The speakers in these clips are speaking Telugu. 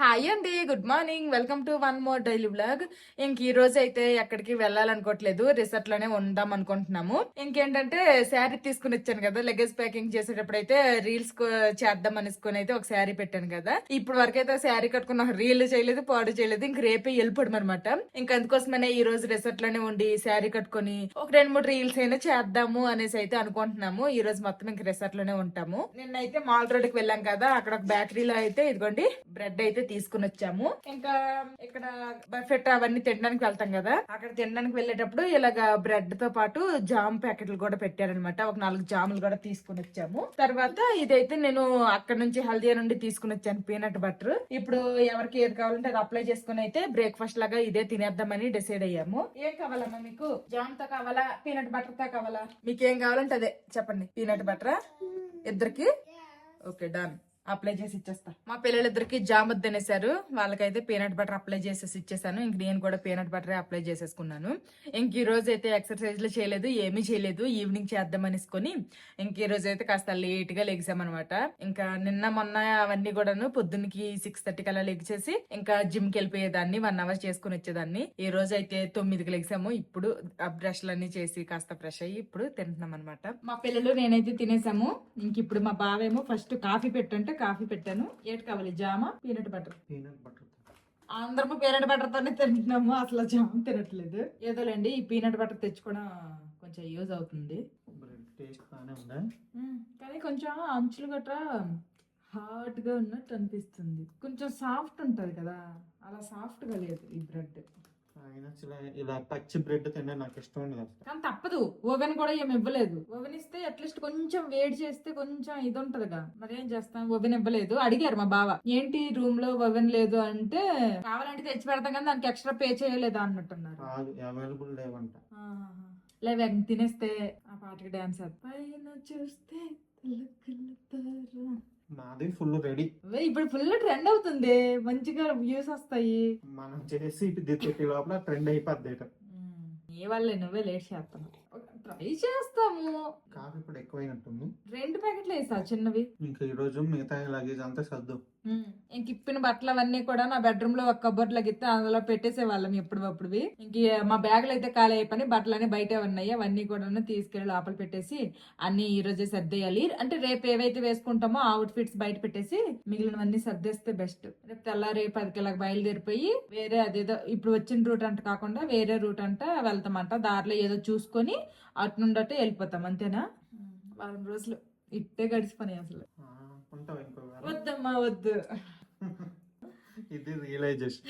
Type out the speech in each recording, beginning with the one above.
హాయ్ అండి, good morning. Welcome to one more daily blog. ఈ రోజు అయితే ఎక్కడికి వెళ్ళాలనుకోవట్లేదు, రిసార్ట్ లోనే ఉందాం అనుకుంటున్నాము. ఇంకేంటంటే శారీ తీసుకుని వచ్చాను కదా, లగేజ్ ప్యాకింగ్ చేసేటప్పుడు అయితే రీల్స్ చేద్దాం అనేసుకుని అయితే ఒక శారీ పెట్టాను కదా. ఇప్పుడు వరకైతే శారీ కట్టుకున్న రీల్ చేయలేదు, పాడు చేయలేదు. ఇంక రేపే వెళ్ళిపోవడం అనమాట. ఇంకా అందుకోసమనే ఈ రోజు రిసార్ట్ లోనే ఉండి శారీ కట్టుకుని ఒక 2-3 రీల్స్ అయినా చేద్దాము అనేసి అయితే అనుకుంటున్నాము. ఈ రోజు మొత్తం ఇంక రిసార్ట్ లోనే ఉంటాము. నిన్నైతే మాల్ రోడ్ కి వెళ్ళాం కదా, అక్కడ ఒక బేకరీలో అయితే ఇదిగోండి బ్రెడ్ అయితే తీసుకుని వచ్చాము. ఇంకా ఇక్కడ బఫెట్ అవన్నీ తినడానికి వెళ్తాం కదా, అక్కడ తినడానికి వెళ్ళేటప్పుడు ఇలాగ బ్రెడ్ తో పాటు జామ్ ప్యాకెట్లు కూడా పెట్టారనమాట. ఒక 4 జాములు కూడా తీసుకుని వచ్చాము. తర్వాత ఇదైతే నేను అక్కడ నుంచి హల్దియా నుండి తీసుకుని వచ్చాను పీనట్ బటర్. ఇప్పుడు ఎవరికి ఏది కావాలంటే అది అప్లై చేసుకుని అయితే బ్రేక్ఫాస్ట్ లాగా ఇదే తినేద్దామని డిసైడ్ అయ్యాము. ఏం కావాలమ్మా మీకు? జామ్ తో కావాలా, పీనట్ బటర్ తో కావాలా? మీకు ఏం కావాలంటే అదే చెప్పండి. పీనట్ బటరా ఇద్దరికి? Okay, done. అప్లై చేసి ఇచ్చేస్తా. మా పిల్లలిద్దరికి జామ్ వద్దనేసారు, వాళ్ళకైతే పీనట్ బటర్ అప్లై చేసేసి ఇచ్చేసాను. ఇంక నేను కూడా పీనట్ బటర్ అప్లై చేసేసుకున్నాను. ఇంక ఈ రోజు అయితే ఎక్సర్సైజ్లు చేయలేదు, ఏమీ చేయలేదు. ఈవినింగ్ చేద్దాం అనేసుకొని ఇంక ఈ రోజు అయితే కాస్త లేట్ గా లెగిసామనమాట. ఇంకా నిన్న మొన్న అవన్నీ కూడాను పొద్దున్నకి 6:30 కల్లా లెగిసేసి ఇంకా జిమ్ కి వెళ్ళిపోయేదాన్ని, 1 అవర్ చేసుకుని వచ్చేదాన్ని. ఈ రోజు అయితే 9కి లెగిసాము. ఇప్పుడు బ్రష్లన్నీ చేసి కాస్త ఫ్రెష్ అయ్యి ఇప్పుడు తింటున్నాం అనమాట. మా పిల్లలు నేనైతే తినేసాము. ఇంక ఇప్పుడు మా బావేమో ఫస్ట్ కాఫీ పెట్టంటే కాఫీ పెట్టాను. ఏటి కావాలి? జామా, పీనట్ బటర్? Peanut butter. అందరము పీనట్ బటర్ తోనే తింటున్నాము, అసలు జామ తినట్లేదు. ఏదోలేండి, ఈ పీనట్ బటర్ తెచ్చుకోవడం కొంచెం యూజ్ అవుతుంది. టేస్ట్ బాగానే ఉందా? కానీ కొంచెం అంచులు గట్రా హార్డ్ గా ఉన్నట్టు అనిపిస్తుంది. కొంచెం సాఫ్ట్ ఉంటది కదా, అలా సాఫ్ట్ గా లేదు ఈ బ్రెడ్. ఇలా పచ్చి బ్రెడ్ తిన్నా నాకు ఇష్టం ఉండదు. కానీ తప్పదు, ఓవెన్ కూడా ఏమి ఇవ్వలేదు. ఓవెన్ ఇస్తే అట్లీస్ట్ కొంచెం వేడి చేస్తే కొంచెం ఇది ఉంటదిగా, మరి ఏం చేస్తాం. ఓవెన్ ఇవ్వలేదు. అడిగారు మా బావ, ఏంటి రూమ్ లో ఓవెన్ లేదు అంటే, కావాలంటే తెచ్చి పెడతాం కానీ దానికి ఎక్స్ట్రా పే చేయలేదా అన్నట్టున్నారు. అవైలబుల్ లేవంట. లేవే తినేస్తే ఆ పాటకి డాన్స్ పైన చూస్తే నాది ఫుల్ రెడీ. ఇప్పుడు ఫుల్ ట్రెండ్ అవుతుంది, మంచిగా వ్యూస్ వస్తాయి. మనం చేసి లోపల ట్రెండ్ అయిపోద్ది. ఏ వాళ్ళే, నువ్వే లేట్ చేస్తాను. ట్రై చేస్తాము. కాఫీ ఇప్పుడు ఎక్కువైనట్టుంది. 2 ప్యాకెట్లు వేసా చిన్నవి. ఇంకా ఈ రోజు మిగతా లగేజ్ అంతా సర్దు. ఇంక ఇప్పిన బట్టలు అవన్నీ కూడా నా బెడ్రూమ్ లో ఒక కబోర్డ్ లగిస్తే అందులో పెట్టేసే వాళ్ళం ఎప్పుడు. ఇంక మా బ్యాగులు అయితే ఖాళీ అయిపోయి, బట్టలు అన్ని బయట ఉన్నాయి. అవన్నీ కూడా తీసుకెళ్లి లోపల పెట్టేసి అన్ని ఈ రోజే సర్దేయాలి. అంటే రేపు ఏవైతే వేసుకుంటామో ఆ అవుట్ ఫిట్స్ బయట పెట్టేసి మిగిలినవన్నీ సర్దేస్తే బెస్ట్. రేపు తెల్లారి 10కి బయలుదేరిపోయి వేరే అదేదో ఇప్పుడు వచ్చిన రూట్ అంట కాకుండా వేరే రూట్ అంట వెళ్తామంట. దారిలో ఏదో చూసుకొని అటు నుండి అటు వెళ్ళిపోతాం. అంతేనా? వారం రోజులు ఇట్టే గడిచిపోయి అసలు. వద్దమ్మా వద్దు. ఇది రియలైజేషన్.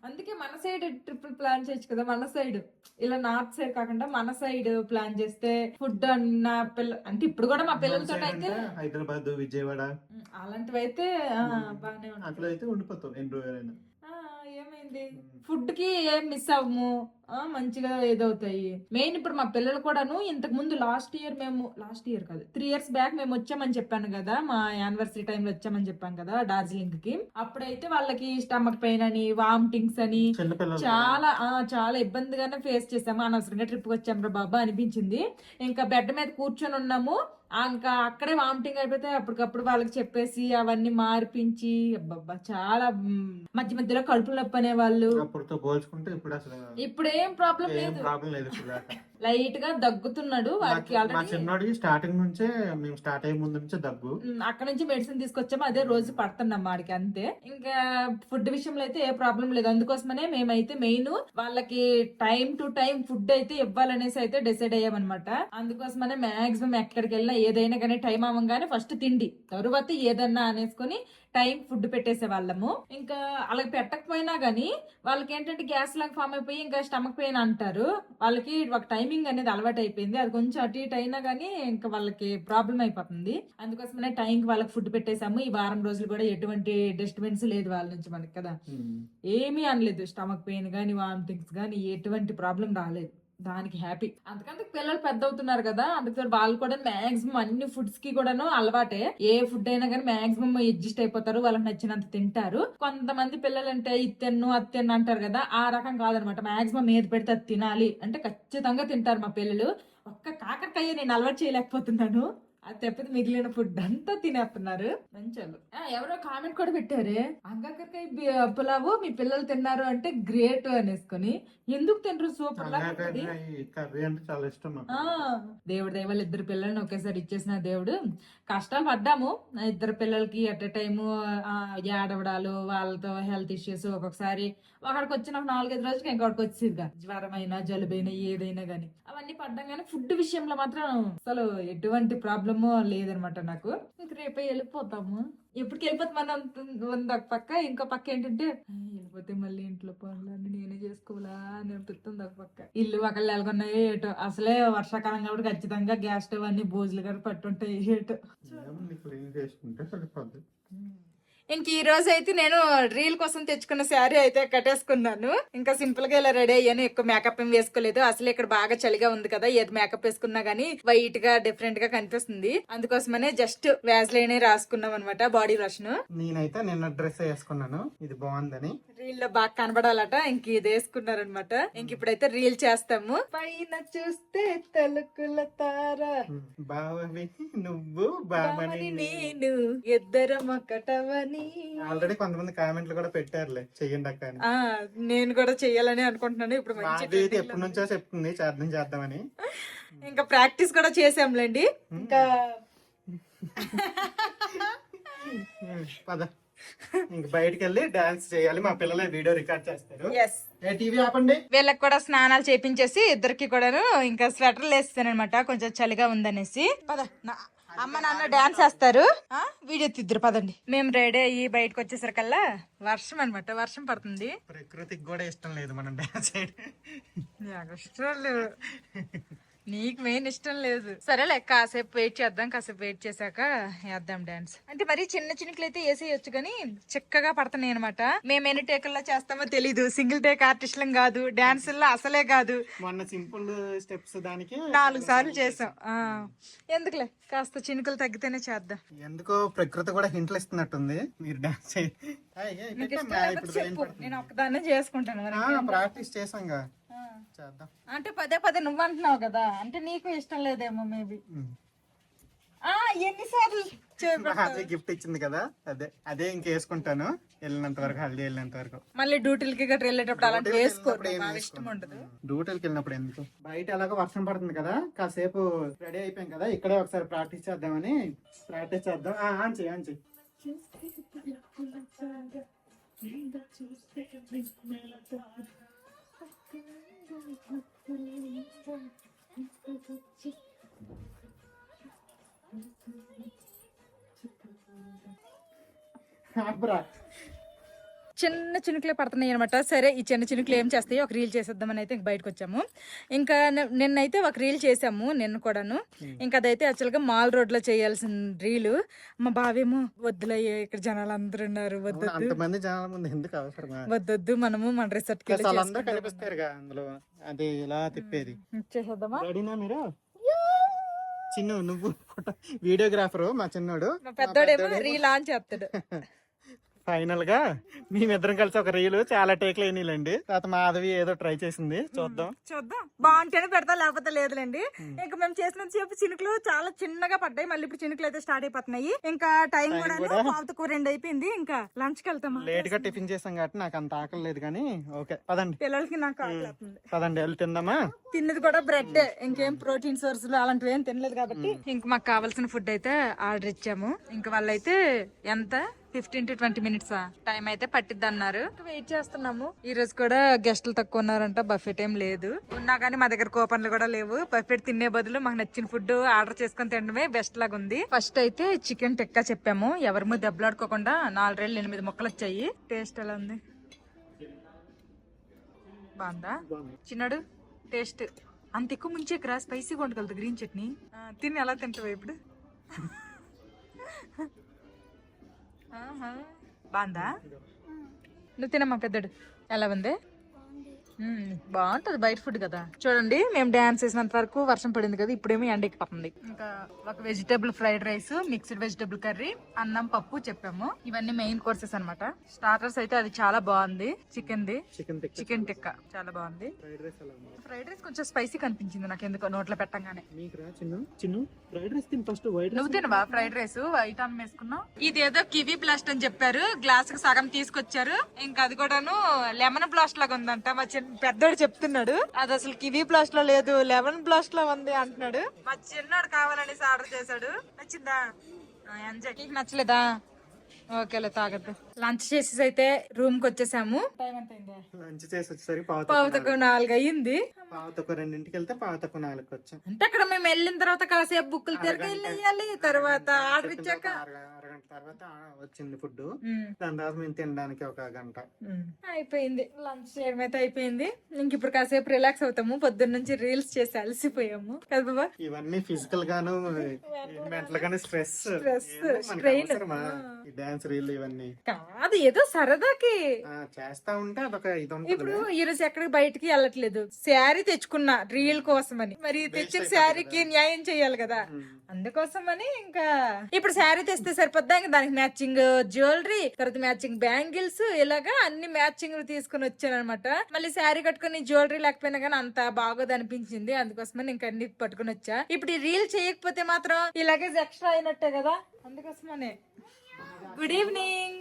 అందుకే మన సైడ్ ట్రిప్ ప్లాన్ చేయొచ్చు కదా. మన సైడ్ ఇలా నార్త్ సైడ్ కాకుండా మన సైడ్ ప్లాన్ చేస్తే ఫుడ్ అన్న అంటే ఇప్పుడు కూడా మా పిల్లలతో అయితే హైదరాబాద్, విజయవాడ అలాంటివి అయితే బాగానే ఉంటాయి. అట్లా అయితే ఉండిపోతాం ఎన్ని రోజులైనా. ఏమైంది, ఫుడ్ కి ఏం మిస్ అవ్వము, మంచిగా ఏదవుతాయి. మెయిన్ ఇప్పుడు మా పిల్లలు కూడాను ఇంతకు ముందు లాస్ట్ ఇయర్ కాదు 3 years బ్యాక్ మేము వచ్చామని చెప్పాను కదా, మా యానివర్సరీ టైంలో వచ్చామని చెప్పాను కదా డార్జిలింగ్ కి. అప్పుడైతే వాళ్ళకి స్టమక్ పెయిన్ అని, వామిటింగ్స్ అని చాలా ఇబ్బందిగానే ఫేస్ చేసాము. అనవసరంగా ట్రిప్ వచ్చాం రా బాబా అనిపించింది. ఇంకా బెడ్ మీద కూర్చొని ఉన్నాము, ఇంకా అక్కడే వామిటింగ్ అయిపోతే అప్పటికప్పుడు వాళ్ళకి చెప్పేసి అవన్నీ మార్పించి అబ్బబ్బా చాలా మధ్య మధ్యలో కడుపులు నొప్పి అనే వాళ్ళు. ఇప్పుడు ఏం ప్రాబ్లం లేదు. లైట్ గా దగ్గుతున్నాడు వాడికి. చిన్నోడికి స్టార్టింగ్ నుంచే మేము స్టార్ట్ అయ్యే ముందు నుంచే దగ్గు. అక్కడ నుంచి మెడిసిన్ తీసుకొచ్చాము, అదే రోజు పడుతున్నాం వాడికి అంతే. ఇంకా ఫుడ్ విషయంలో అయితే ఏ ప్రాబ్లం లేదు. అందుకోసమనే మేమైతే మెయిన్ వాళ్ళకి టైం టు టైం ఫుడ్ అయితే ఇవ్వాలనేసి అయితే డిసైడ్ అయ్యామన్నమాట. అందుకోసమనే మాక్సిమం ఎక్కడికి వెళ్ళినా ఏదైనా కానీ టైం అవ్వగానే ఫస్ట్ తిండి, తరువాత ఏదన్నా అనేసుకొని టైం ఫుడ్ పెట్టేసే వాళ్ళము. ఇంకా అలాగే పెట్టకపోయినా గానీ వాళ్ళకి ఏంటంటే గ్యాస్ లాగా ఫామ్ అయిపోయి ఇంకా స్టమక్ పెయిన్ అంటారు. వాళ్ళకి ఒక టైమింగ్ అనేది అలవాటు అయిపోయింది. అది కొంచెం అటు ఇటు అయినా గానీ ఇంకా వాళ్ళకి ప్రాబ్లం అయిపోతుంది. అందుకోసమనే టైంకి వాళ్ళకి ఫుడ్ పెట్టేసాము. ఈ వారం రోజులు కూడా ఎటువంటి డిస్టర్బెన్స్ లేదు వాళ్ళ నుంచి మనకి కదా, ఏమీ అనలేదు. స్టమక్ పెయిన్ గానీ వామిటింగ్స్ గానీ ఎటువంటి ప్రాబ్లం రాలేదు. దానికి హ్యాపీ. అందుకంటే పిల్లలు పెద్ద అవుతున్నారు కదా, అందుకని వాళ్ళు కూడా మాక్సిమం అన్ని ఫుడ్స్ కి కూడాను అలవాటే. ఏ ఫుడ్ అయినా కానీ మాక్సిమం అడ్జస్ట్ అయిపోతారు, వాళ్ళకి నచ్చినంత తింటారు. కొంతమంది పిల్లలు అంటే ఇది తిన్ను అది తిన్ను అంటారు కదా, ఆ రకం కాదనమాట. మాక్సిమం ఏది పెడితే అది తినాలి అంటే ఖచ్చితంగా తింటారు మా పిల్లలు. ఒక్క కాకరకాయ నేను అలవాటు చేయలేకపోతున్నాను, అది తప్పితే మిగిలిన ఫుడ్ అంతా తినేస్తున్నారు మంచోళ్ళు. ఎవరో కామెంట్ కూడా పెట్టారే, అంగాకరకాయ పులావు మీ పిల్లలు తిన్నారు అంటే గ్రేట్ అనేసుకొని. ఎందుకు తినరు? సూపర్ లాగా ఉంటది. కర్రీ అంటే చాలా ఇష్టం నాకు. దేవుడి దైవాలు ఇద్దరు పిల్లల్ని ఒకేసారి ఇచ్చేసిన దేవుడు. కష్టాలు పడ్డాము ఇద్దరు పిల్లలకి అట్ ఎ టైము, ఏడవడాలు, వాళ్ళతో హెల్త్ ఇష్యూస్. ఒక్కొక్కసారి ఒకడికి వచ్చిన 4-5 రోజులకి ఇంకొకటికి వచ్చేదిగా, జ్వరమైనా జలుబైనా ఏదైనా గానీ అవన్నీ పడ్డాం. కానీ ఫుడ్ విషయంలో మాత్రం అసలు ఎటువంటి ప్రాబ్లము లేదనమాట నాకు. ఇంక రేపే వెళ్ళిపోతాము. ఎప్పటికి వెళ్ళిపోతే మనం ఉంది ఒక పక్క, ఇంకో పక్క ఏంటంటే వెళ్ళిపోతే మళ్ళీ ఇంట్లో పనులన్నీ నేనే చేసుకోవాలా అని అనిపిస్తుంది. ఒక పక్క ఇల్లు ఒకళ్ళు ఎలాగొన్నాయో ఏటో. అసలే వర్షాకాలం కాబట్టి ఖచ్చితంగా గ్యాస్ స్టవ్ అన్ని బోజులు కూడా పట్టుంటాయి ఏటో. క్లీన్ చేసుకుంటే సరిపోద్ది. ఇంక ఈ రోజు అయితే నేను రీల్ కోసం తెచ్చుకున్న శారీ అయితే కట్టేసుకున్నాను. ఇంకా సింపుల్ గా ఇలా రెడీ అయ్యాను. ఎక్కువ మేకప్ ఏం వేసుకోలేదు. అసలు ఇక్కడ బాగా చలిగా ఉంది కదా, ఏది మేకప్ వేసుకున్నా గానీ వైట్ గా డిఫరెంట్ గా కనిపిస్తుంది. అందుకోసమనే జస్ట్ వ్యాజ్లైన్ రాసుకున్నాం అనమాట, బాడీ వాష్ ను. నేనైతే నిన్న డ్రెస్ వేసుకున్నాను, ఇది బాగుందని. రీల్ లో బాగా కనబడాలట, ఇంక ఇది వేసుకున్నారనమాట. ఇంక ఇప్పుడైతే రీల్ చేస్తాము. పైన చూస్తే తలుకుల తార, బావవి నువ్వు బావని నేను, ఇద్దరం ఒకటవని. ఆల్రెడీ కొంతమంది కామెంట్లు కూడా పెట్టారులే, చెయ్యండి అక్క అని. నేను కూడా చెయ్యాలని అనుకుంటున్నాను. ఇప్పుడు మంచి ఎప్పటి నుంచో చెప్తుంది చేద్దామని. ఇంకా ప్రాక్టీస్ కూడా చేసాంలేండి. ఇంకా పద ఇంక బయటకు వెళ్ళి డాన్స్ చేయాలి. మా పిల్లలే వీడియో రికార్డ్ చేస్తారు. టీవీ ఆపండి. వీళ్ళకి కూడా స్నానాలు చేపించేసి ఇద్దరికి కూడాను ఇంకా స్వెటర్లు వేస్తాను అనమాట, కొంచెం చలిగా ఉందనేసి. పద, అమ్మ నాన్న డాన్స్ వేస్తారు, వీడియో తిద్దరు. పదండి. మేము రెడీ అయ్యి బయటకు వచ్చేసరికల్లా వర్షం అనమాట, వర్షం పడుతుంది. ప్రకృతికి కూడా ఇష్టం లేదు మనం డాన్స్ చేయడం. ఇష్టం లేదు, నీకు మెయిన్ ఇష్టం లేదు. సరేలే, కాసేపు వెయిట్ చేద్దాం. కాసేపు వెయిట్ చేశాక వేద్దాం డాన్స్. అంటే మరి చిన్న చిన్నట్లు అయితే వేసేయచ్చు, కానీ చిక్కగా పడుతున్నాయి అనమాట. మేము ఎన్ని టేకుల్లో చేస్తామో తెలీదు. సింగిల్ టేక్ ఆర్టిస్టులం కాదు, డాన్సుల్లో అసలే కాదు. మొన్న సింపుల్ స్టెప్స్ దానికి 4 సార్లు చేసాం. ఎందుకులే, కాస్త చినుకులు తగ్గితేనే చేద్దాం. ఎందుకో ప్రకృతి కూడా హింట్లు ఇస్తున్నట్టుంది. మీరు డాన్స్ చెప్పు, నేను ఒక్కదాన్నే చేసుకుంటాను. ప్రాక్టీస్ చేసాంగా, చేద్దాం. అంటే పదే నువ్వు అంటున్నావు కదా, అంటే నీకు ఇష్టం లేదేమో మేబీ. ఎన్నిసార్లు అదే గిఫ్ట్ ఇచ్చింది కదా, అదే ఇంకేసుకుంటాను వెళ్ళినంత వరకు, హల్దీ వెళ్ళినంత వరకు. మళ్ళీ డ్యూటీలకి గట్రా వెళ్ళేటప్పుడు అలాంటి వేసుకోవడం ఇష్టం ఉండదు. డ్యూటీలకి వెళ్ళినప్పుడు ఎందుకు, బయట ఎలాగో వర్షం పడుతుంది కదా, కాసేపు రెడీ అయిపోయాం కదా, ఇక్కడే ఒకసారి ప్రాక్టీస్ చేద్దామని. ప్రాక్టీస్ చేద్దాం. ఆంచి చిన్న చినుకులే పడుతున్నాయి అనమాట. సరే, ఈ చిన్న చినుకులు ఏం చేస్తాయి, ఒక రీల్ చేసేద్దామని అయితే బయటకు వచ్చాము. ఇంకా నిన్నైతే ఒక రీల్ చేసాము, నిన్న కూడాను. ఇంకా అదైతే యాక్చువల్ గా మాల్ రోడ్ లో చేయాల్సిన రీలు. మా బావేమో వద్దులయ్యే, ఇక్కడ జనాలు అందరు ఉన్నారు, వద్దొద్దు మనము మన రిసార్ట్ కి కనిపిస్తారు అందులో, అది ఇలా తిప్పేది. చేసేద్దామా? మీరు చిన్ను, నువ్వు వీడియోగ్రాఫరు, మా చిన్నోడు, మా పెద్దోడేమో రీల్ ఆన్ చేస్తాడు. ఫైనల్ గా మేమిద్దరం కలిసి ఒక రీలు చాలా టేక్లు అయినాయిలేండి. తర్వాత మాధవి ఏదో ట్రై చేసింది, చూద్దాం బాగుంటేనే పెడతా, లేకపోతే లేదులేండి. ఇంకా మేము చేసినంత సేపు చినుకులు చాలా చిన్నగా పడ్డాయి. మళ్ళీ ఇప్పుడు చినుకులు అయితే స్టార్ట్ అయిపోతున్నాయి. ఇంకా టైం కూడా 2 అయిపోయింది. ఇంకా లంచ్ కి వెళ్తాం. లేట్ గా టిఫిన్ చేసాం కాబట్టి నాకు అంత ఆకలి లేదు, కానీ ఓకే పదండి. పిల్లలకి నాకు ఆకలి అవుతుంది. పదండి వెళ్ళి తిందామా. తిన్నది కూడా బ్రెడ్, ఇంకేం ప్రోటీన్ సోర్సులు అలాంటివి ఏం తినలేదు కాబట్టి ఇంక మాకు కావాల్సిన ఫుడ్ అయితే ఆర్డర్ ఇచ్చాము. ఇంకా వాళ్ళైతే ఎంత 15 to 20 minutes టైం అయితే పట్టిద్ది అన్నారు. వెయిట్ చేస్తున్నాము. ఈ రోజు కూడా గెస్టులు తక్కువ ఉన్నారంట, బఫెట్ ఏం లేదు. ఉన్నా కానీ మా దగ్గర కూపన్లు కూడా లేవు. బఫెట్ తినే బదులు మాకు నచ్చిన ఫుడ్ ఆర్డర్ చేసుకుని తినడమే బెస్ట్ లాగా ఉంది. ఫస్ట్ అయితే చికెన్ టిక్కా చెప్పాము. ఎవరి ముందు దెబ్బలాడుకోకుండా 4-8 ముక్కలు వచ్చాయి. టేస్ట్ ఎలా ఉంది? బాగుందా చిన్నాడు? టేస్ట్ అంత ఎక్కువ ముంచే స్పైసీగా ఉండగలదు గ్రీన్ చట్నీ. తిని ఎలా తింటావు ఇప్పుడు? బాగుందా? నువ్వు తినమ్మా పెద్దడు. ఎలా ఉంది? బాగుంటది బయట ఫుడ్ కదా. చూడండి మేము డాన్స్ చేసినంత వరకు వర్షం పడింది కదా, ఇప్పుడేమో ఎండ ఎక్కిపోతుంది. ఇంకా ఒక vegetable fried rice, mixed vegetable curry, అన్నం, పప్పు చెప్పాము. ఇవన్నీ మెయిన్ కోర్సెస్ అన్నమాట. స్టార్టర్స్ అయితే అది చాలా బాగుంది, చికెన్ టిక్కా చాలా బాగుంది. ఫ్రైడ్ రైస్ కొంచెం స్పైసీ కనిపించింది నాకు ఎందుకో నోట్లో పెట్టంగానే. నువ్వు తినవా ఫ్రైడ్ రైస్? వైట్ అన్నం వేసుకున్నావు. ఇదేదో కివీ బ్లాస్ట్ అని చెప్పారు, గ్లాస్ కి సగం తీసుకొచ్చారు. ఇంకా అది కూడాను లెమన్ బ్లాస్ట్ లాగా ఉందంట. మా పెద్దోడు చెప్తున్నాడు అది అసలు కివీ బ్లాస్ట్ లో లేదు, లెమన్ బ్లాస్ట్ లో ఉంది అంటున్నాడు. మా చిన్నోడు కావాలనేసి ఆర్డర్ చేశాడు. నచ్చిందా? ఎంజాయ్. నీకు నచ్చలేదా? ఓకేలే, తాగద్దు. లంచ్ చేసేసి అయితే రూమ్ కి వచ్చేసాము. టైం ఎంత అయింది? లంచ్ చేసి వచ్చేసరికి పావుతకు 4 అయ్యింది. పావుతకు 2ంటికి వెళ్తే పావుతకు 4కి వచ్చాం. అంటే అక్కడ మేము వెళ్ళిన తర్వాత కాసేపు బుక్కులు తిరిగి వెళ్ళేయాలి, తర్వాత ఆర్డర్ ఇచ్చాక అరగంట తర్వాత వచ్చింది ఫుడ్. దాని తర్వాత మేము తినడానికి ఒక గంట అయిపోయింది. లంచ్ చేయడం అయితే అయిపోయింది. ఇంక ఇప్పుడు కాసేపు రిలాక్స్ అవుతాము. పొద్దున్న నుంచి రీల్స్ చేసి అలసిపోయాము కదా బాబా. ఇవన్నీ ఫిజికల్ గాను మెంటల్ గాను స్ట్రెస్ డాన్స్ రీల్ ఇవన్నీ కాదు, ఏదో సరదాకి చేస్తా ఉంటే అదొక ఇది ఉంటుంది. ఇప్పుడు ఈ రోజు ఎక్కడికి బయటికి వెళ్ళట్లేదు, శారీ తెచ్చుకున్నా రీల్ కోసమని. మరి తెచ్చిన శారీకి న్యాయం చేయాలి కదా, అందుకోసమని ఇంకా ఇప్పుడు శారీ తెస్తే సరిపోద్దా, ఇంకా దానికి మ్యాచింగ్ జ్యువెలరీ, తర్వాత మ్యాచింగ్ బ్యాంగిల్స్, ఇలాగా అన్ని మ్యాచింగ్ తీసుకుని వచ్చాను అనమాట. మళ్ళీ శారీ కట్టుకుని జ్యువెలరీ లేకపోయినా కానీ అంత బాగోదు అనిపించింది, అందుకోసమని ఇంకా అన్ని పట్టుకుని వచ్చా. ఇప్పుడు ఈ రీల్ చేయకపోతే మాత్రం ఈ లగేజ్ ఎక్స్ట్రా అయినట్టే కదా, అందుకోసమనే. Good evening.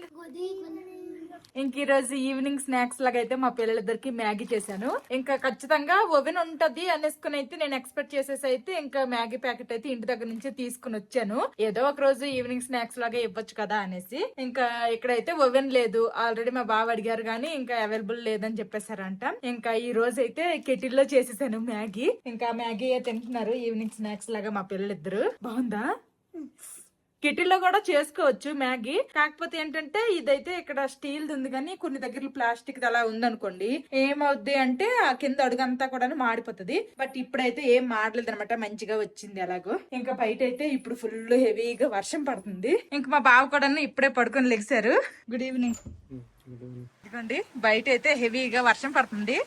ఇంక ఈ రోజు ఈవినింగ్ స్నాక్స్ లాగా అయితే మా పిల్లలిద్దరికి మ్యాగీ చేశాను. ఇంకా ఖచ్చితంగా ఓవెన్ ఉంటది అనేసుకుని అయితే నేను ఎక్స్పెక్ట్ చేసేసి అయితే ఇంకా మ్యాగీ ప్యాకెట్ అయితే ఇంటి దగ్గర నుంచి తీసుకుని వచ్చాను. ఏదో ఒక రోజు ఈవినింగ్ స్నాక్స్ లాగా ఇవ్వచ్చు కదా అనేసి. ఇంకా ఇక్కడైతే ఓవెన్ లేదు, ఆల్రెడీ మా బావ అడిగారు కానీ ఇంకా అవైలబుల్ లేదని చెప్పేశారంట. ఇంకా ఈ రోజు అయితే కెటిల్లో చేసేసాను మ్యాగీ. ఇంకా మ్యాగీ తింటున్నారు ఈవినింగ్ స్నాక్స్ లాగా మా పిల్లలిద్దరు. బాగుందా? కిటిల్లో కూడా చేసుకోవచ్చు మ్యాగీ, కాకపోతే ఏంటంటే ఇదైతే ఇక్కడ స్టీల్ ఉంది కానీ కొన్ని దగ్గర ప్లాస్టిక్ అలా ఉందనుకోండి, ఏమవుద్ది అంటే ఆ కింద అడుగంతా కూడా మాడిపోతుంది. బట్ ఇప్పుడైతే ఏం మాడలేదు అనమాట, మంచిగా వచ్చింది అలాగో. ఇంకా బయట అయితే ఇప్పుడు ఫుల్ హెవీగా వర్షం పడుతుంది. ఇంకా మా బావ కూడా ఇప్పుడే పడుకొని లెగిసారు. Good evening. ఇదిగోండి బయట అయితే హెవీగా వర్షం పడుతుంది.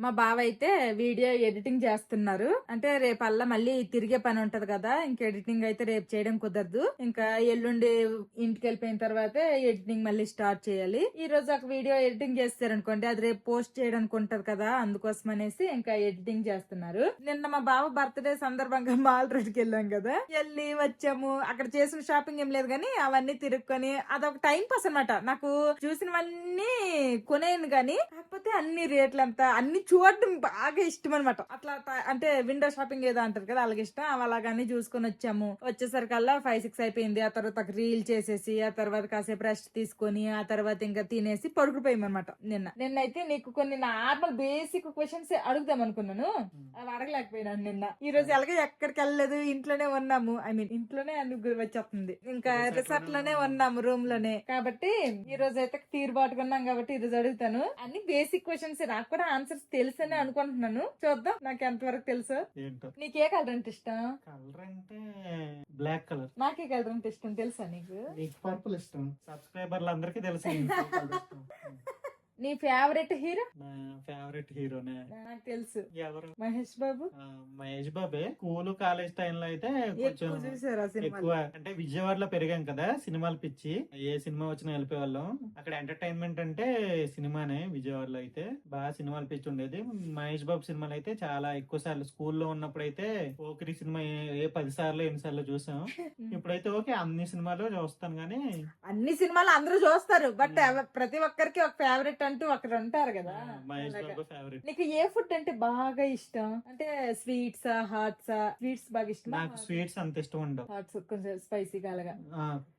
మా బావ అయితే వీడియో ఎడిటింగ్ చేస్తున్నారు. అంటే రేపల్లా మళ్ళీ తిరిగే పని ఉంటది కదా, ఇంకా ఎడిటింగ్ అయితే రేపు చేయడం కుదరదు. ఇంకా ఎల్లుండి ఇంటికి వెళ్ళిపోయిన తర్వాత ఎడిటింగ్ మళ్ళీ స్టార్ట్ చేయాలి. ఈ రోజు ఒక వీడియో ఎడిటింగ్ చేస్తారనుకోండి, అది రేపు పోస్ట్ చేయడానికి ఉంటది కదా, అందుకోసం అనేసి ఇంకా ఎడిటింగ్ చేస్తున్నారు. నిన్న మా బావ బర్త్డే సందర్భంగా మాల్ రోడ్కి వెళ్ళాం కదా, వెళ్ళి వచ్చాము. అక్కడ చేసిన షాపింగ్ ఏం లేదు కానీ అవన్నీ తిరుక్కొని అదొక టైం పాస్ అనమాట. నాకు చూసినవన్నీ కొనేను గానీ కాకపోతే అన్ని రేట్లంతా అన్ని చూడడం బాగా ఇష్టం అనమాట. అట్లా అంటే విండో షాపింగ్ ఏదో అంటారు కదా, అలాగే ఇష్టం. అలాగని చూసుకొని వచ్చాము. వచ్చేసరికల్లా 5-6 అయిపోయింది. ఆ తర్వాత రీల్ చేసేసి ఆ తర్వాత కాసేపు రెస్ట్ తీసుకొని ఆ తర్వాత ఇంకా తినేసి పడుకుపోయాం అనమాట. నిన్నైతే నీకు కొన్ని నార్మల్ బేసిక్ క్వశ్చన్స్ అడుగుదాం అనుకున్నాను, అవి అడగలేకపోయినాను నిన్న. ఈ రోజు ఎలాగే ఎక్కడికి వెళ్ళలేదు, ఇంట్లోనే ఉన్నాము. ఐ మీన్ ఇంట్లోనే అనుగురు వచ్చేస్తుంది, ఇంకా రిసార్ట్ లోనే ఉన్నాము, రూమ్ లోనే. కాబట్టి ఈ రోజు అయితే తీరుబాటుకున్నాం కాబట్టి ఈ రోజు అడుగుతాను. అన్ని బేసిక్ క్వశ్చన్స్, నాకు కూడా ఆన్సర్స్ తెలుసని అనుకుంటున్నాను. చూద్దాం నాకు ఎంతవరకు తెలుసు. నీకు ఏ కలర్ అంటే ఇష్టం? కలర్ అంటే బ్లాక్ కలర్. నాకే కలర్ అంటే ఇష్టం తెలుసా నీకు? నీకు పర్పుల్ ఇష్టం. సబ్స్క్రైబర్లు అందరికీ తెలుసు. నీ ఫేవరెట్ హీరో? నా ఫేవరెట్ హీరోనే నాకు తెలుసు. ఎవరు? మహేష్ బాబు. మహేష్ బాబే. స్కూల్ కాలేజ్ టైంలో అయితే కొంచెం ఎక్కువ, అంటే విజయవాడలో పెరిగాం కదా, సినిమాలు పిచ్చి. ఏ సినిమా వచ్చినా వెళ్ళిపోయేవాళ్ళం. అక్కడ ఎంటర్టైన్మెంట్ అంటే సినిమానే. విజయవాడలో అయితే బాగా సినిమాలు పిచ్చి ఉండేది. మహేష్ బాబు సినిమాలు అయితే చాలా ఎక్కువ సార్లు, స్కూల్లో ఉన్నప్పుడు అయితే ఓకరి సినిమా ఏ 10 సార్లు 8 సార్లు చూసాం. ఇప్పుడైతే ఓకే అన్ని సినిమాలు చూస్తాను గానీ. అన్ని సినిమాలు అందరూ చూస్తారు, బట్ ప్రతి ఒక్కరికి ఒక ఫేవరెట్ అంటూ అక్కడ ఉంటారు కదా. నీకు ఏ ఫుడ్ అంటే బాగా ఇష్టం? అంటే స్వీట్స్, హాట్స్? స్వీట్స్ బాగా ఇష్టం. నాకు స్వీట్స్ అంత ఇష్టం ఉండవు. హాట్స్ కొంచెం స్పైసీగా అలాగా.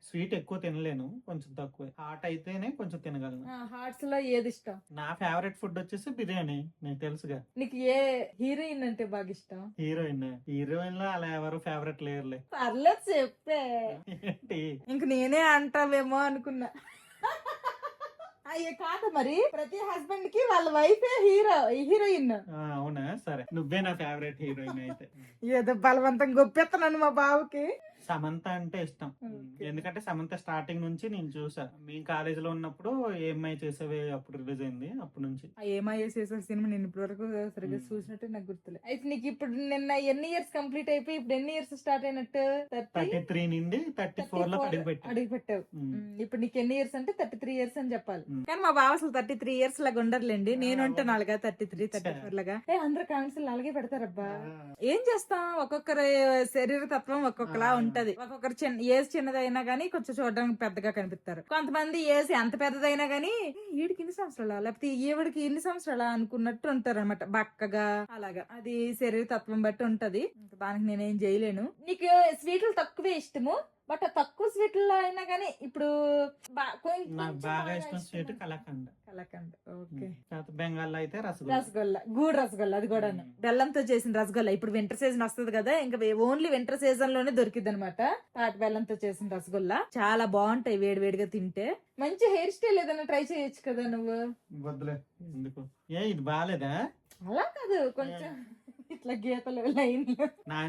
స్వీట్ ఎక్కువ తినలేను, కొంచెం తక్కువ. హాట్ అయితేనే కొంచెం తినగలను. హాట్స్ లో ఏది ఇష్టం? నా ఫేవరెట్ ఫుడ్ వచ్చేసి బిర్యానీ, నీకు తెలుసుగా. నీకు ఏ హీరోయిన్ అంటే బాగా ఇష్టం? హీరోయిన్ లో అలా ఎవరు ఫేవరెట్ లేరులే. పర్లేదు చెప్పే. ఏంటి ఇంక నేనే అంటావేమో అనుకున్నా. అయ్యే కాదు మరి ప్రతి హస్బెండ్ కి వాళ్ళ వైఫే హీరోయిన్. అవునా, సరే నువ్వే నా ఫేవరెట్ హీరోయిన్ అయితే. ఏదో బలవంతంగా గొప్పెత్తన్నాను మా బావకి. సమంత అంటే ఇష్టం. Okay. ఎందుకంటే సమంత స్టార్టింగ్ నుంచి నేను చూసా. మీ కాలేజ్ లో ఉన్నప్పుడు ఏమై చేసేవి అప్పుడు రిలీజ్ అయింది, అప్పటి నుంచి. ఆ ఏమయ్యేసి సినిమా నేను ఇప్పటి వరకు సరిగ్గా చూసినట్టు నాకు గుర్తులేదు. అయితే నీకు ఇప్పుడు నిన్న ఎన్ని ఇయర్స్ కంప్లీట్ అయిపోయి ఇప్పుడు ఎన్ని ఇయర్స్ స్టార్ట్ అయినట్టు? 33 నుండి 34 లో అడుగు పెట్టావు. ఇప్పుడు నీకు ఎన్ని ఇయర్స్ అంటే 33 ఇయర్స్ అని చెప్పాలి. కానీ మా బావ అసలు 33 ఇయర్స్ లాగా ఉండర్లేండి. నేను ఉంటాను అలాగా 33, 34 లాగా. అందరు కామెంట్స్ అలాగే పెడతారబ్బా. ఏం చేస్తాం, ఒక్కొక్కరి శరీర తత్వం ఒక్కొక్కలా ఉంటది. ఒక్కొక్కరు ఏజ్ చిన్నదైనా గానీ కొంచెం చూడడానికి పెద్దగా కనిపిస్తారు. కొంతమంది ఏజ్ ఎంత పెద్దదైనా గానీ ఈడికి ఇన్ని సంవత్సరాలా లేకపోతే ఈవిడికి ఇన్ని సంవత్సరాలా అనుకున్నట్టు ఉంటారు అనమాట, బక్కగా అలాగా. అది శరీర తత్వం బట్టి ఉంటది. దానికి నేనేం చేయలేను. నీకు స్వీట్లు తక్కువే ఇష్టము, బట్ తక్కువ స్వీట్లో అయినా గానీ ఇప్పుడు నాకు బాగా ఇష్టం స్వీట్ కలాకండ్. ఓకే. బెంగాల్లో అయితే రసగుల్లా. గూడ్ రసగుల్లా, అది కూడా బెల్లంతో చేసిన రసగుల్లా. ఇప్పుడు వింటర్ సీజన్ వస్తుంది కదా, ఇంకా ఓన్లీ వింటర్ సీజన్ లోనే దొరికింది అనమాట. తాటి బెల్లంతో చేసిన రసగుల్లా చాలా బాగుంటాయి వేడి వేడిగా తింటే. మంచి హెయిర్ స్టైల్ ఏదైనా ట్రై చేయొచ్చు కదా నువ్వు. వద్దులే, ఎందుకు? ఇది బాగాలేదా? అలా కాదు, కొంచెం ఇట్లా గీతలు లైన్లు.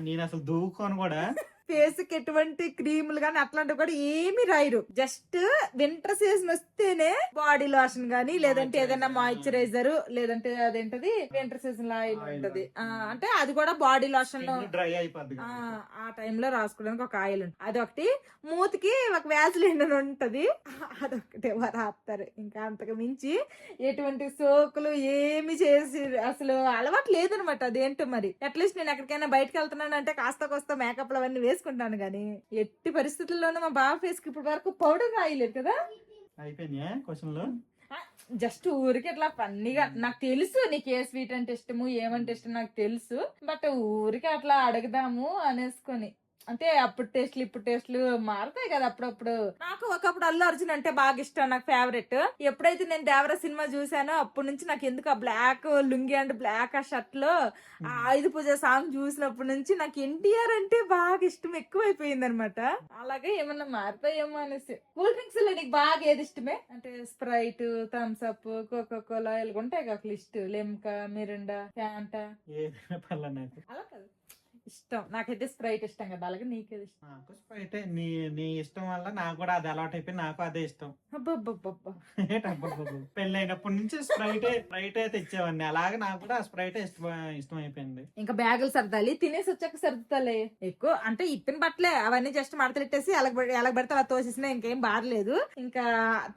నేను అసలు దూకోను కూడా. ఫేస్ కి ఎటువంటి క్రీములు గానీ అట్లాంటివి కూడా ఏమి రాయరు. జస్ట్ వింటర్ సీజన్ వస్తేనే బాడీ లోషన్ గానీ లేదంటే ఏదైనా మాయిశ్చరైజర్ లేదంటే అదేంటది వింటర్ సీజన్ లో ఆయిల్ ఉంటది. అంటే అది కూడా బాడీ లోషన్ లో డ్రై అయిపోద్ది ఆ టైంలో రాసుకోవడానికి ఒక ఆయిల్ ఉంటుంది. అదొకటి. మూతికి ఒక వ్యాజ్లిన్ అని ఉంటది, అదొకటి రాస్తారు. ఇంకా అంతకు మించి ఎటువంటి సోకులు ఏమి చేసి అసలు అలవాటు లేదనమాట. అదేంటో మరి. అట్లీస్ట్ నేను ఎక్కడికైనా బయటకు వెళ్తున్నాను అంటే కాస్త కోస్త మేకప్ అవన్నీ వేసుకుంటాను గానీ ఎట్టి పరిస్థితుల్లోనూ మా బాబు ఫేస్ కి ఇప్పటి వరకు పౌడర్ రాయలేదు కదా. అయిపోయినాయా క్వశ్చన్లు? జస్ట్ ఊరికి ఇట్లా ఫన్నీగా. నాకు తెలుసు నీకు ఏ స్వీట్ అంటే ఇష్టము ఏమంటే ఇష్టం నాకు తెలుసు, బట్ ఊరికి అట్లా అడగదాము అనేసుకొని. అంటే అప్పుడు టేస్ట్లు ఇప్పుడు టేస్ట్లు మారుతాయి కదా అప్పుడప్పుడు. నాకు ఒకప్పుడు అల్లు అర్జున్ అంటే బాగా ఇష్టం, నాకు ఫేవరెట్. ఎప్పుడైతే నేను దేవరా సినిమా చూసానో అప్పటి నుంచి నాకు ఎందుకు ఆ బ్లాక్ లుంగి అండ్ బ్లాక్ ఆ షర్ట్ లో ఆ ఆయుధ పూజ సాంగ్ చూసినప్పటి నుంచి నాకు ఎన్టీఆర్ అంటే బాగా ఇష్టం ఎక్కువైపోయింది అనమాట. అలాగే ఏమన్నా మారుతాయేమో అనేసి. కూల్ డ్రింక్స్ లో నీకు బాగా ఏది ఇష్టమే? అంటే Sprite, Thums Up, Coca Cola ఇలా ఉంటాయి కదా లిస్ట్. లెమ్కా, మిరిండా, ఫ్యాంటా, అలా కాదు ఇష్టం. నాకైతే స్ప్రైట్ ఇష్టం కదా, అలాగే నీకేది ఇష్టం? నాకు స్ప్రైట్. నీ ఇష్టం వల్ల నాకు కూడా అది అలవాటు అయిపోయి నాకు అదే ఇష్టం. పెళ్ళైనప్పటి నుంచి స్ప్రైటే తెచ్చేవాడిని. అలాగే నాకు కూడా స్ప్రైటే ఇష్టం అయిపోయింది. ఇంకా బ్యాగులు సర్దాలి, తినేసి వచ్చాక సర్దుతాలే ఎక్కువ. అంటే ఇప్పిన బట్టలే అవన్నీ జస్ట్ మడతలెట్టేసి ఎలా పెడితే అలా తోసేసినా ఇంకేం బారలేదు. ఇంకా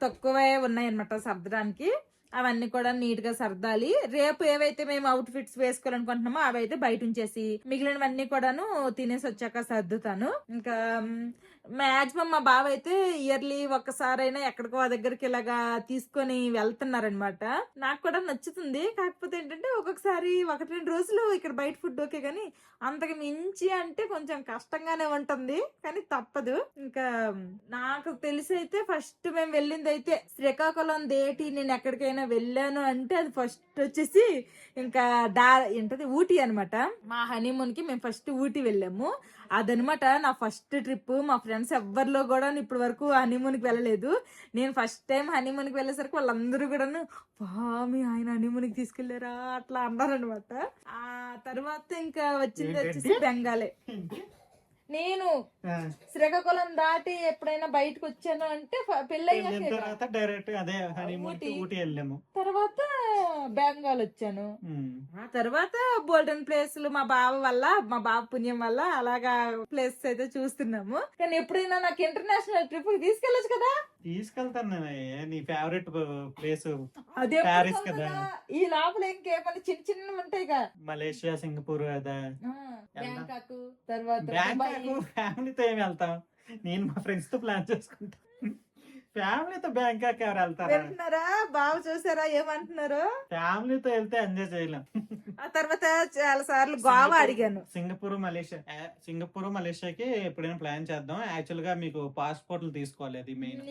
తక్కువే ఉన్నాయి అనమాట సర్దడానికి. అవన్నీ కూడా నీట్ గా సర్దాలి. రేపు ఏవైతే మేము అవుట్ ఫిట్స్ వేసుకోవాలనుకుంటున్నామో అవైతే బయట ఉంచేసి మిగిలినవన్నీ కూడాను తినేసి వచ్చాక సర్దుతాను. ఇంకా మాక్సిమం మా బావ అయితే ఇయర్లీ ఒక్కసారైనా ఎక్కడికో ఆ దగ్గరికి ఇలాగా తీసుకొని వెళ్తున్నారనమాట. నాకు కూడా నచ్చుతుంది. కాకపోతే ఏంటంటే ఒక్కొక్కసారి 1-2 రోజులు ఇక్కడ బయట ఫుడ్ ఓకే గానీ అంతకు మించి అంటే కొంచెం కష్టంగానే ఉంటుంది, కానీ తప్పదు. ఇంకా నాకు తెలిసి అయితే ఫస్ట్ మేము వెళ్ళింది అయితే శ్రీకాకుళం దేటి. నేను ఎక్కడికైనా వెళ్ళాను అంటే అది ఫస్ట్ వచ్చేసి ఇంకా ఏంటది ఊటీ అనమాట. మా హనీమూన్ కి మేము ఫస్ట్ ఊటీ వెళ్ళాము. అదనమాట నా ఫస్ట్ ట్రిప్. మా ఫ్రెండ్స్ ఎవ్వరిలో కూడా ఇప్పటి వరకు హనీమూన్ కి వెళ్ళలేదు. నేను ఫస్ట్ టైం హనీమూన్ కి వెళ్ళేసరికి వాళ్ళందరూ కూడాను మీ ఆయన హనీమూన్ కి తీసుకెళ్లారా అట్లా అన్నారనమాట. ఆ తర్వాత ఇంకా వచ్చింది వచ్చేసి బెంగాలే. నేను శ్రీకాకుళం దాటి ఎప్పుడైనా బయటకు వచ్చాను అంటే తర్వాత డైరెక్ట్ అదే ఊటీ వెళ్ళాము. తర్వాత బెంగాల్ వచ్చాను. ఆ తర్వాత గోల్డెన్ ప్లేస్లు మా బావ వల్ల, మా బావ పుణ్యం వల్ల అలాగా ప్లేసెస్ అయితే చూస్తున్నాము. కానీ ఎప్పుడైనా నాకు ఇంటర్నేషనల్ ట్రిప్ తీసుకెళ్ళచ్చు కదా. తీసుకెళ్తాను. నీ ఫేవరెట్ ప్లేస్ అదే ప్యారిస్ కదా. ఈ లోపల ఇంకేమన్నా చిన్న చిన్న ఉంటాయి కదా, మలేషియా, సింగపూర్ కదా, బ్యాంకాక్. తర్వాత ఫ్యామిలీతో ఏమి వెళ్తాం. నేను మా ఫ్రెండ్స్ తో ప్లాన్ చేసుకుంటా. ఫ్యామిలీతో బ్యాంకాక్ ఎవరు వెళ్తారా? బాగా చూసారా ఏమంటున్నారు? ఫ్యామిలీతో వెళ్తే ఎంజాయ్ చేయలేం. ఆ తర్వాత చాలా సార్లు గోవా అడిగాను. సింగపూర్ మలేషియాకి ఎప్పుడైనా ప్లాన్ చేద్దాం. యాక్చువల్ గా మీకు పాస్పోర్ట్లు తీసుకోవాలి, అది మెయిన్.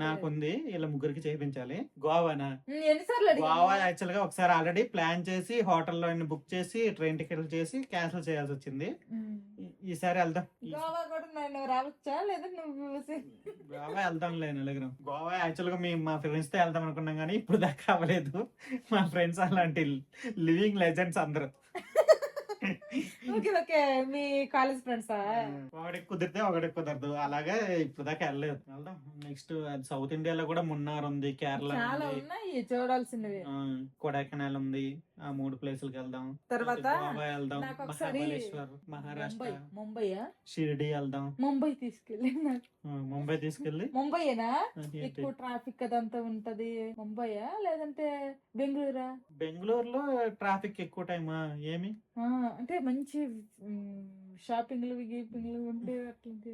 నాకుంది, ఇలా ముగ్గురికి చేయించాలి. గోవానా? గోవా యాక్చువల్ గా ఒకసారి ఆల్రెడీ ప్లాన్ చేసి హోటల్లో బుక్ చేసి ట్రైన్ టికెట్లు చేసి క్యాన్సిల్ చేయాల్సి వచ్చింది. ఈసారి వెళ్దాం. గోవా కూడా నేను రావచ్చా లేదా నువ్వు? గోవా వెళ్దాం లేను, దగ్గర. గోవా యాక్చువల్ గా మేము మా ఫ్రెండ్స్ తో వెళ్దాం అనుకున్నాం కానీ ఇప్పుడు దాకా అవ్వలేదు. మా ఫ్రెండ్స్ అలాంటి లివింగ్ లెజెండ్స్ అందరూ. ఓకే ఓకే, మీ కాలేజ్ ఫ్రెండ్సా? ఒకడికి కుదిరితే ఒకడికి కుదరదు, అలాగే ఇప్పుడు దాకా వెళ్ళలేదు. వెళ్దాం నెక్స్ట్. సౌత్ ఇండియాలో కూడా మున్నార్ ఉంది, కేరళ చాలా ఉంది, ఉన్నాయి చూడాల్సినవి. కొడైకెనాల్ ఉంది. ఆ 3 ప్లేసులకి వెళ్దాం. తర్వాత గోవా వెళ్దాం, నాకు ఒకసారి మహాబలేశ్వర్, మహారాష్ట్ర, ముంబైయా షిరిడి వెళ్దాం. ముంబై తీసుకెళ్ళి ముంబై తీసుకెళ్ళి. ముంబైయేనా ఏంటి? ఎక్కువ ట్రాఫిక్ అదంతా ఉంటది? ముంబైయా లేదంటే బెంగళూరా? బెంగళూరులో ట్రాఫిక్ ఎక్కువ టైమా ఏమి? అంటే మంచి షాపింగ్లు గీపింగ్లు ఉంటే అట్లాంటి.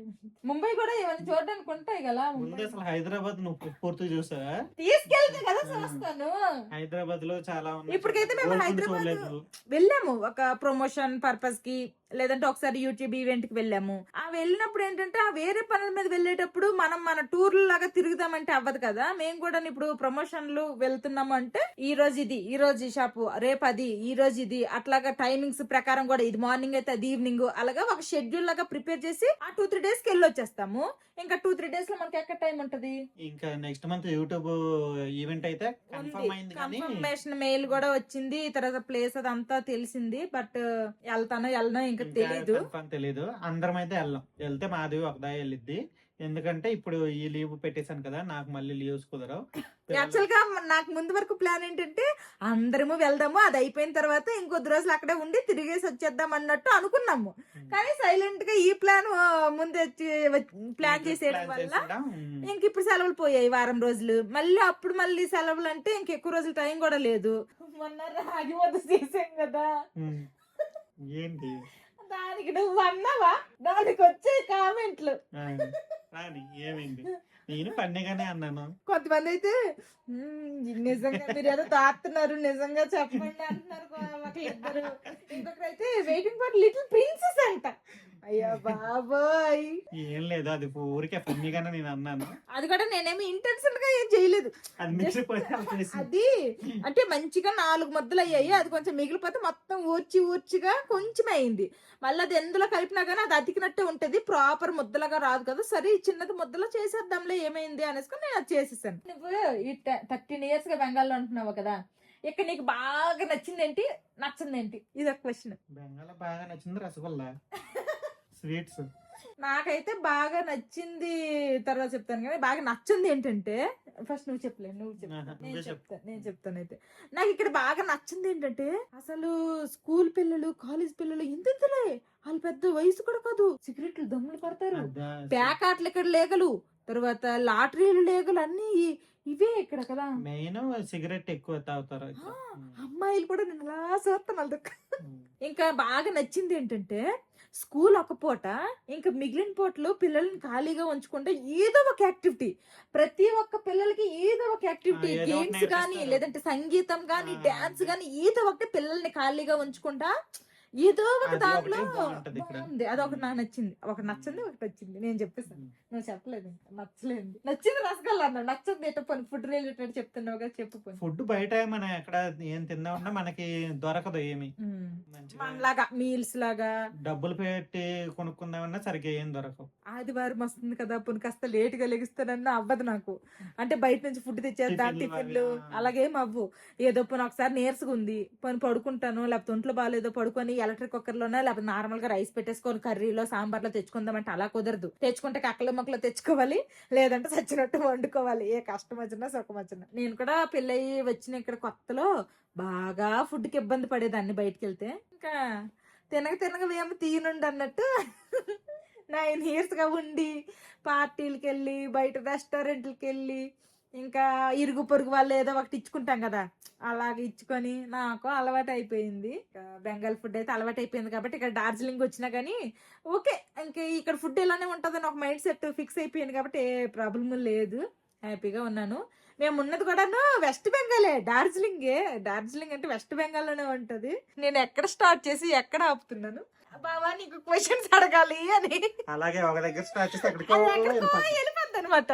ముంబై కూడా ఏమైనా చూడడానికి ఉంటాయి కదా. ముందు అసలు హైదరాబాద్ నువ్వు పూర్తి చూసావా? తీసుకెళ్తే కదా చూస్తాను. హైదరాబాద్ లో చాలా ఉన్నాయి. ఇప్పటికైతే మేము గోల్కొండ హైదరాబాద్ చూడలేదు. వెళ్ళాము ఒక ప్రమోషన్ పర్పస్ కి, లేదంటే ఒకసారి యూట్యూబ్ ఈవెంట్ కి వెళ్ళాము. ఆ వెళ్ళినప్పుడు ఏంటంటే ఆ వేరే పనుల మీద వెళ్ళేటప్పుడు మనం మన టూర్ల లాగా తిరుగుదామంటే అవ్వదు కదా. మేము కూడా ఇప్పుడు ప్రమోషన్లు వెళ్తున్నాము అంటే ఈ రోజు ఇది, ఈ రోజు ఈ షాపు, రేపు అది, ఈ రోజు ఇది, అట్లాగా టైమింగ్స్ ప్రకారం కూడా ఇది మార్నింగ్ అయితే అది ఈవినింగ్, అలాగా ఒక షెడ్యూల్ లాగా ప్రిపేర్ చేసి ఆ 2-3 days కి వెళ్ళి వచ్చేస్తాము. ఇంకా 2-3 days లో మనకి ఎక్కడ టైం ఉంటది? ఇంకా నెక్స్ట్ మంత్ యూట్యూబ్ ఈవెంట్ అయితే కన్ఫర్మ్ అయింది కానీ కన్ఫర్మేషన్ మెయిల్ కూడా వచ్చింది. తర్వాత ప్లేస్ అదంతా తెలిసింది. బట్ వెళ్తానో వెళ్ళనో ఇంకా తెలీదు. కన్ఫర్మ్ తెలీదు. అందరం అయితే వెళ్ళాం. వెళ్తే మాది ఒకదా వెళ్ళిద్ది. ఎందుకంటే ఇప్పుడు ఈ లీవ్ పెట్టేశాను కదా, నాకు మళ్ళీ లీవ్స్ కుదరవు. యాక్చువల్ గా నాకు ముందు వరకు ప్లాన్ ఏంటంటే అందరము వెళ్దాము, అది అయిపోయిన తర్వాత ఇంకొద్ది రోజులు అక్కడే ఉండి తిరిగేసి వచ్చేద్దాం అన్నట్టు అనుకున్నాము. కానీ సైలెంట్ గా ఈ ప్లాన్ ముందు ప్లాన్ చేసేయడం వల్ల ఇంక ఇప్పుడు సెలవులు పోయాయి 1 రోజులు. మళ్ళీ సెలవులు అంటే ఇంకెక్కువ రోజులు టైం కూడా లేదు. మొన్న రాగి వద్ద చేసాం కదా, ఏంటి దానికి నువ్వు అన్నావా? దానికి వచ్చే కామెంట్లు రాని ఏమైంది? నేను పండుగనే అన్నాను. కొంతమంది అయితే నిజంగా మీరు ఏదో దాస్తున్నారు, నిజంగా చెప్పండి అంటున్నారు ఒకరిద్దరు. ఇంకొకరైతే వెయిటింగ్ ఫర్ లిటిల్ ప్రిన్సెస్ అంట. అయ్యా బాబాయ్, ఏం లేదు, అది ఊరికే ఫన్నీగానే నేను అన్నాను. అది కూడా నేనేమి ఇంటెన్షన్ గా ఏం చేయలేదు. అది మిగిలిపోతే అది అంటే మంచిగా 4 ముద్దలు అయ్యాయి. అది కొంచెం మిగిలిపోతే మొత్తం ఊర్చిగా కొంచెం అయింది. మళ్ళీ అది ఎందులో కలిపినా కానీ అది అతికినట్టే ఉంటది, ప్రాపర్ ముద్దలుగా రాదు కదా. సరే ఈ చిన్నది ముద్దలో చేసేద్దాంలే ఏమైంది అనేసుకుని నేను అది చేసేసాను. నువ్వు ఈ 13 years గా బెంగాల్లో ఉంటున్నావు కదా, ఇక్కడ నీకు బాగా నచ్చింది ఏంటి, నచ్చింది ఏంటి? ఇది ఒక క్వశ్చన్. బెంగాల్ బాగా నచ్చింది రసగుల్లా, స్వీట్స్. నాకైతే బాగా నచ్చింది తర్వాత చెప్తాను, కానీ బాగా నచ్చింది ఏంటంటే, ఫస్ట్ నువ్వు చెప్పలే, నువ్వు చెప్పు. నేను చెప్తాను. అయితే నాకు ఇక్కడ బాగా నచ్చింది ఏంటంటే, అసలు స్కూల్ పిల్లలు, కాలేజ్ పిల్లలు ఇంతలే, వాళ్ళు పెద్ద వయసు కూడా కాదు, సిగరెట్లు దమ్ములు కొడతారు, ప్యాకాట్లు ఇక్కడ లేగలు, తర్వాత లాటరీలు లేగలు, అన్ని ఇవే ఇక్కడ కదా. మెయిన్ సిగరెట్ ఎక్కువ తాగుతారు అమ్మాయిలు కూడా నేను అలా చూస్తాను. ఇంకా బాగా నచ్చింది ఏంటంటే, స్కూల్ ఒక పూట, ఇంకా మిగిలిన పూటలు పిల్లల్ని ఖాళీగా ఉంచుకుంటే ఏదో ఒక యాక్టివిటీ, ప్రతి ఒక్క పిల్లలకి ఏదో ఒక యాక్టివిటీ, గేమ్స్ గానీ, లేదంటే సంగీతం గానీ, డాన్స్ గానీ, ఏదో ఒకటి పిల్లల్ని ఖాళీగా ఉంచుకుంటా ఏదో ఒక దాంట్లో బాగుంది. అదొకటి నాకు నచ్చింది. ఒకటి నచ్చింది, ఒకటి వచ్చింది. నేను చెప్పేసాను, నువ్వు చెప్పలేదు. నచ్చలేదు. నచ్చింది రసగల్లా అన్నావు, నచ్చదు ఎట్ట పని ఫుడ్ రిలేటెడ్ చెప్తున్నావు కదా, చెప్పు. ఫుడ్ బయట మనం ఎక్కడ ఏం తిన్నా ఉన్నా మనకి దొరకదు ఏమి. మనలాగా మీల్స్ లాగా డబ్బులు పెట్టి కొనుక్కుందామన్నా సరిగ్గా ఏం దొరకవు. ఆదివారం వస్తుంది కదా, పోనీ కాస్త లేట్ గా లెగిస్తానన్నా అవ్వదు నాకు. అంటే బయట నుంచి ఫుడ్ తెచ్చేద్దాం, టిఫిన్లు అలాగేం అవ్వు. ఏదో పోనీ ఒకసారి నీరసగా ఉంది, పోనీ పడుకుంటాను, లేకపోతే ఒంట్లో బాగాలేదో పడుకొని ఎలక్ట్రిక్ కుక్కర్ లోనే, లేకపోతే నార్మల్ గా రైస్ పెట్టేసుకొని కర్రీలో సాంబార్లో తెచ్చుకుందామంటే అలా కుదరదు. తెచ్చుకుంటే కక్కల మొక్కలు తెచ్చుకోవాలి, లేదంటే చచ్చినట్టు వండుకోవాలి. ఏ కష్టం వచ్చినా సుఖం వచ్చినా. నేను కూడా పెళ్ళయి వచ్చిన ఇక్కడ కొత్తలో బాగా ఫుడ్ కి ఇబ్బంది పడేదాన్ని బయటకు వెళ్తే. ఇంకా తినగా ఏమో తీయనుండి అన్నట్టు 9 years గా ఉండి పార్టీలకి వెళ్ళి, బయట రెస్టారెంట్లకి వెళ్ళి, ఇంకా ఇరుగు పొరుగు వాళ్ళు ఏదో ఒకటి ఇచ్చుకుంటాం కదా, అలాగే ఇచ్చుకొని నాకు అలవాటు అయిపోయింది. బెంగాల్ ఫుడ్ అయితే అలవాటు అయిపోయింది కాబట్టి ఇక్కడ డార్జిలింగ్ వచ్చినా కానీ ఓకే, ఇంకా ఇక్కడ ఫుడ్ ఇలానే ఉంటుందని ఒక మైండ్ సెట్ ఫిక్స్ అయిపోయింది కాబట్టి ఏ ప్రాబ్లం లేదు, హ్యాపీగా ఉన్నాను. మేము ఉన్నది కూడాను వెస్ట్ బెంగాలే, డార్జిలింగ్ అంటే వెస్ట్ బెంగాల్లోనే ఉంటది. నేను ఎక్కడ స్టార్ట్ చేసి ఎక్కడ ఆపుతున్నాను బావా, నీకు క్వశ్చన్స్ అడగాలి అని. అలాగే ఒక దగ్గర స్టార్ట్ చేసి వెళ్ళిపోద్ది అనమాట.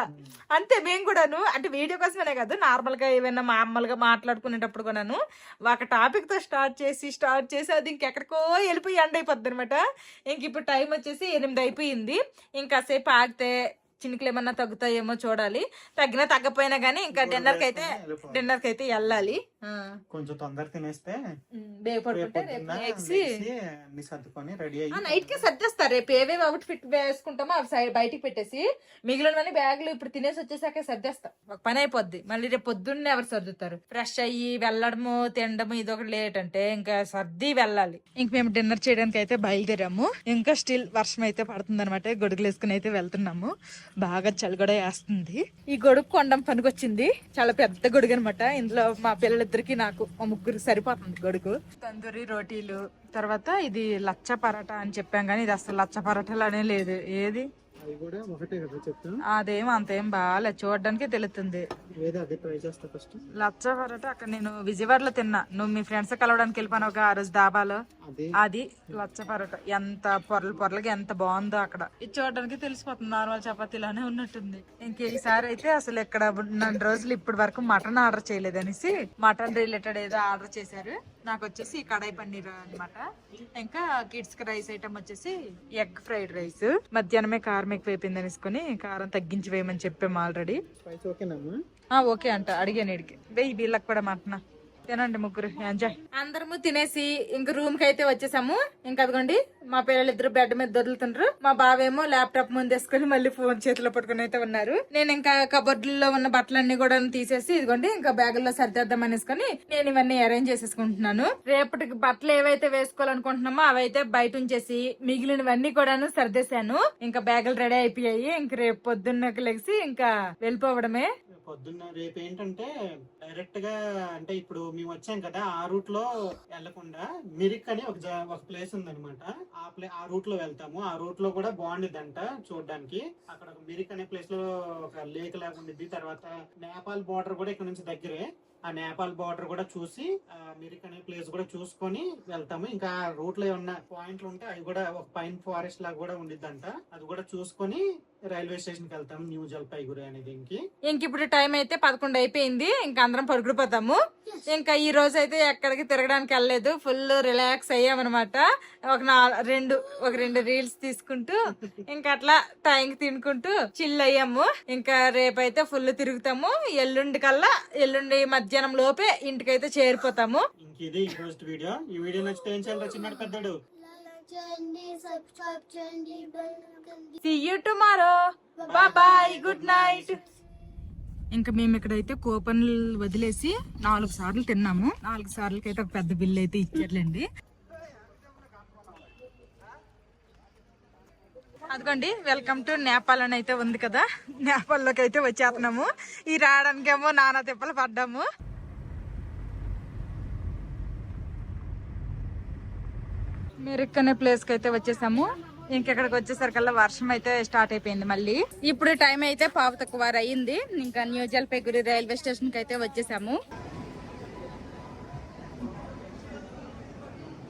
అంతే. మేము కూడాను అంటే వీడియో కోసమనే కాదు, నార్మల్ గా ఏమైనా మామూలుగా మాట్లాడుకునేటప్పుడు కూడాను ఒక టాపిక్ తో స్టార్ట్ చేసి అది ఇంకెక్కడికో వెళ్ళిపోయి ఎండ్ అయిపోద్ది అనమాట. ఇంక ఇప్పుడు టైం వచ్చేసి 8 అయిపోయింది. ఇంకాసేపు ఆగితే చినుకులు ఏమన్నా తగ్గుతాయేమో చూడాలి. తగ్గినా తగ్గపోయినా గానీ ఇంకా డిన్నర్ కి అయితే వెళ్ళాలి. కొంచెం తొందర తినేస్తే పడుకుంటే అన్ని సర్దుకొని రెడీ అయ్యి నైట్ కి సర్దేస్తారు. రేపు ఏవేవి అవుట్ ఫిట్ వేసుకుంటామో అవి బయటికి పెట్టేసి మిగిలినవన్నీ బ్యాగులు ఇప్పుడు తినేసి వచ్చేసాక సర్దేస్తా. ఒక పని అయిపోద్ది. మళ్ళీ రేపు పొద్దున్నే ఎవరు సర్దుతారు? ఫ్రెష్ అయ్యి వెళ్ళడము తినడము ఇది ఒక లేట్ అంటే ఇంకా సర్ది వెళ్ళాలి. ఇంక మేము డిన్నర్ చేయడానికి అయితే బయలుదేరాము. ఇంకా స్టిల్ వర్షం అయితే పడుతుంది అనమాట. గొడుగులు వేసుకుని అయితే వెళ్తున్నాము. బాగా చలి కూడా వేస్తుంది. ఈ గొడుగు కొండం పనికొచ్చింది. చాలా పెద్ద గొడుగు అనమాట. ఇందులో మా పిల్లలిద్దరికి నాకు మా ముగ్గురికి సరిపోతుంది గొడుగు. తందూరి రోటీలు, తర్వాత ఇది లచ్చ పరాటా అని చెప్పాం కానీ ఇది అసలు లచ్చ పరాటాలనే లేదు. ఏది అవి కూడా ఒకటే కదా చెప్తాను. అదేం అంతేం బాగా చూడడానికి తెలుస్తుంది. లచ్చ పరాటా అక్కడ నేను విజయవాడలో తిన్నా. నువ్వు మీ ఫ్రెండ్స్ కలవడానికి వెళ్ళిపోయినా ఒక ఆ రోజు డాబాలో. అది లచ్చ పరోటా. ఎంత పొరలుగా ఎంత బాగుందో అక్కడ. ఇది చూడడానికి తెలిసిపోతుంది. నార్మల్ చపాతీలానే ఉన్నట్టుంది. ఈసారి అయితే అసలు ఇక్కడ 2 రోజులు ఇప్పటి వరకు మటన్ ఆర్డర్ చేయలేదు అనేసి మటన్ రిలేటెడ్ ఏదో ఆర్డర్ చేశారు. నాకు వచ్చేసి కడాయి పన్నీర్ అన్నమాట. ఇంకా కిడ్స్ కి రైస్ ఐటమ్ వచ్చేసి ఎగ్ ఫ్రైడ్ రైస్. మధ్యాహ్నమే కారం ఎక్కువ అయిపోయింది అనేసుకుని కారం తగ్గించి వేయమని చెప్పాము ఆల్రెడీ. ఓకే అంట. అడిగాను ఇడికి వెయ్యి వీళ్ళకి కూడా మటన్. తినండి ముగ్గురు ఎంజాయ్. అందరము తినేసి ఇంక రూమ్ కి అయితే వచ్చేసాము. ఇంకా అదిగోండి మా పిల్లలిద్దరు బెడ్ మీద దొరుకుతుండ్రు. మా బావేమో ల్యాప్టాప్ ముందు వేసుకుని మళ్ళీ ఫోన్ చేతిలో పట్టుకుని అయితే ఉన్నారు. నేను ఇంకా కబోర్డులో ఉన్న బట్టలన్నీ కూడా తీసేసి ఇదిగోండి ఇంకా బ్యాగుల్లో సర్దేద్దాం అనేసుకొని నేను ఇవన్నీ అరేంజ్ చేసేసుకుంటున్నాను. రేపటికి బట్టలు ఏవైతే వేసుకోవాలనుకుంటున్నామో అవైతే బయట ఉంచేసి మిగిలినవన్నీ కూడాను సర్దేశాను. ఇంకా బ్యాగులు రెడీ అయిపోయాయి. ఇంక రేపు పొద్దున్నకి లెగిసి ఇంకా వెళ్ళిపోవడమే. పొద్దున్న రేపు ఏంటంటే డైరెక్ట్ గా అంటే ఇప్పుడు మేము వచ్చాం కదా ఆ రూట్ లో వెళ్లకుండా మిరిక్ అని ఒక ప్లేస్ ఉందన్నమాట. ఆ రూట్ లో వెళ్తాము. ఆ రూట్ లో కూడా బాగుండిద్దంట చూడడానికి. అక్కడ ఒక మిరిక్ అనే ప్లేస్ లో ఒక లేక్ లాగా ఉండిద్ది. తర్వాత నేపాల్ బోర్డర్ కూడా ఇక్కడ నుంచి దగ్గరే. ఆ నేపాల్ బార్డర్ కూడా చూసి మిరిక్ అనే ప్లేస్ కూడా చూసుకొని వెళ్తాము. ఇంకా రూట్ లో ఏమన్నా పాయింట్లు ఉంటే అవి కూడా ఒక పైన్ ఫారెస్ట్ లాగా కూడా ఉండిద్దంట. అది కూడా చూసుకొని రైల్వే స్టేషన్ కి వెళ్తాము. న్యూ జల్పైగురి అనే దీనికి. ఇంక ఇప్పుడు టైం అయితే 11 అయిపోయింది. ఇంకా అందరం పరుగుడిపోతాము. ఇంకా ఈ రోజు అయితే ఎక్కడికి తిరగడానికి వెళ్ళలేదు. ఫుల్ రిలాక్స్ అయ్యామన్నమాట. ఒక రెండు రీల్స్ తీసుకుంటూ ఇంకా అట్లా టైం తినుకుంటూ చిల్ అయ్యాము. ఇంకా రేపైతే ఫుల్ తిరుగుతాము. ఎల్లుండి మధ్యాహ్నం లోపే ఇంటికైతే చేరిపోతాము. ఇది ఈ రోజు వీడియో. ఈ వీడియో నచ్చితే ఏం చేయాలి చిన్నడు పెద్దడు? See you tomorrow. Bye bye. Good night. ఇంకా మేము ఇక్కడైతే కూపన్లు వదిలేసి 4 సార్లు తిన్నాము. 4 సార్లకి అయితే ఒక పెద్ద బిల్లు అయితే ఇచ్చారులేండి. అదిగోండి వెల్కమ్ టు నేపాల్ అని అయితే ఉంది కదా. నేపాల్లోకి అయితే వచ్చేస్తున్నాము. ఈ రావడానికేమో నానా తిప్పలు పడ్డాము. మిరిక్ అనే ప్లేస్ కి అయితే వచ్చేసాము. ఇంకెక్కడికి వచ్చేసరికల్లా వర్షం అయితే స్టార్ట్ అయిపోయింది మళ్ళీ. ఇప్పుడు టైం అయితే 5:15 అయ్యింది. ఇంకా న్యూ జల్పైగురి రైల్వే స్టేషన్ కి అయితే వచ్చేసాము.